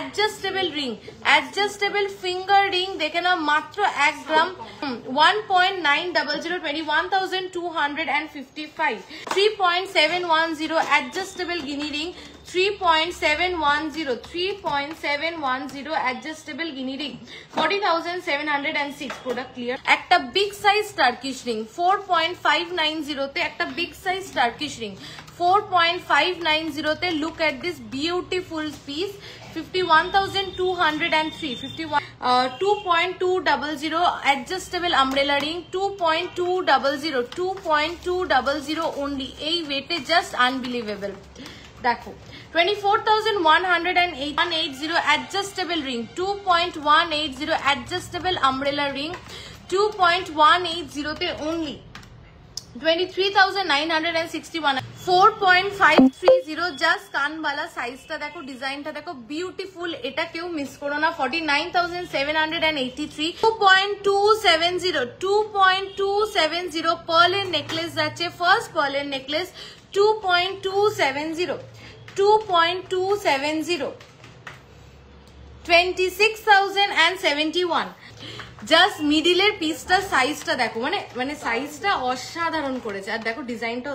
Adjustable ring, adjustable finger ring দেখে নাও মাত্র 1 গ্রাম 1.900 21,255 3.710 adjustable গিনি ring 3.710 adjustable গিনি ring 40,706 product clear. একটা big size Turkish ring 4.590 তে একটা বিগ সাইজ টার্কিশ রিং 4.590 তে look at this beautiful piece 51,203 2.200 adjustable umbrella ring 2.200 only এই ওয়েটে just unbelievable. দেখো 24,180 adjustable ring 2.180 adjustable umbrella ring 2.180 তে only 23,961 4.530 just কানবালা সাইজটা দেখো, ডিজাইনটা দেখো বিউটিফুল, এটা কেউ মিস করো না। 49,783 2.270 পার্লের নেকলেস যাচ্ছে, ফার্স্ট পার্লের নেকলেস 2.270 26,071 জাস্ট মিডিলের পিসটার সাইজটা দেখো, মানে সাইজটা অসাধারণ করেছে। আর দেখো ডিজাইনটা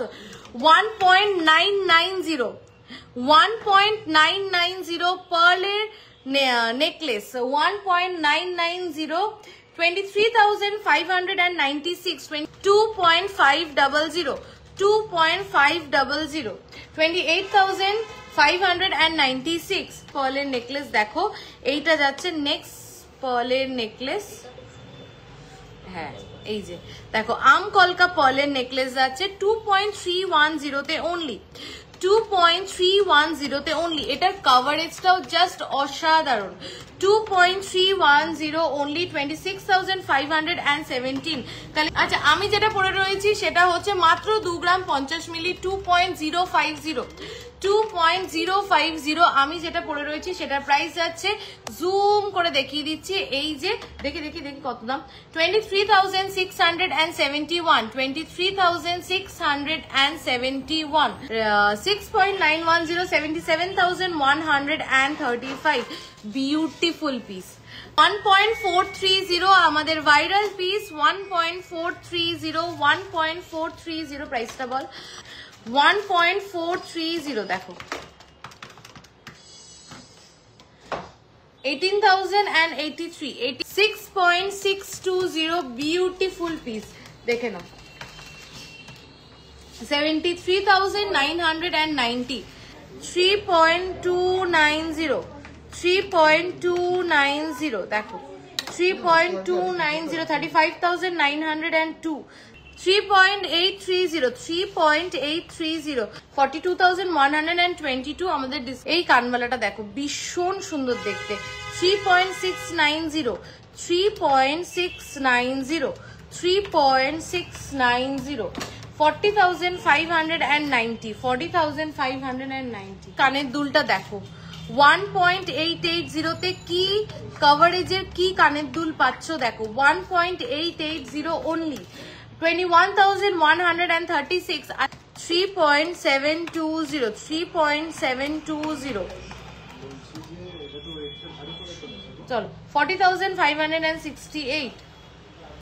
1.990 পার্লের নেকলেস 1.990 23,596 2.500 28,596 পার্লের নেকলেস। দেখো এইটা যাচ্ছে নেক্সট পার্লের নেকলেস, হ্যাঁ এই যে দেখো আম কলকা পার্লের নেকলেস যাচ্ছে 2.310 তে অনলি 2.310 তে অনলি। এটার কভারেজটাও জাস্ট অসাধারণ 2.310 অনলি 26,517। আচ্ছা আমি যেটা পরে রয়েছি সেটা হচ্ছে মাত্র 2 গ্রাম 50 মিলি 2.050 আমি যেটা পরে রয়েছি সেটার প্রাইস যাচ্ছে, জুম করে দেখিয়ে দিচ্ছি, এই যে দেখি কত দাম 23,671 23,671 6.910 77,135 বিউটিফুল পিস। 1.430 আমাদের ভাইরাল পিস 1.430 প্রাইসটা বল 1.430 দেখো 18,083 6.620 বিউটিফুল পিস দেখে নাও 73,990 3.290 দেখো 3.290 35,902 3.830 42,122 আমাদের এই কানবালাটা দেখো ভীষণ সুন্দর দেখতে 3.690 40,590 কানের দুলটা দেখো 1.880 তে কি কভারেজের কি কানের দুল পাচ্ছ দেখো 1.880 only 21,136 3.720 চলো 40,568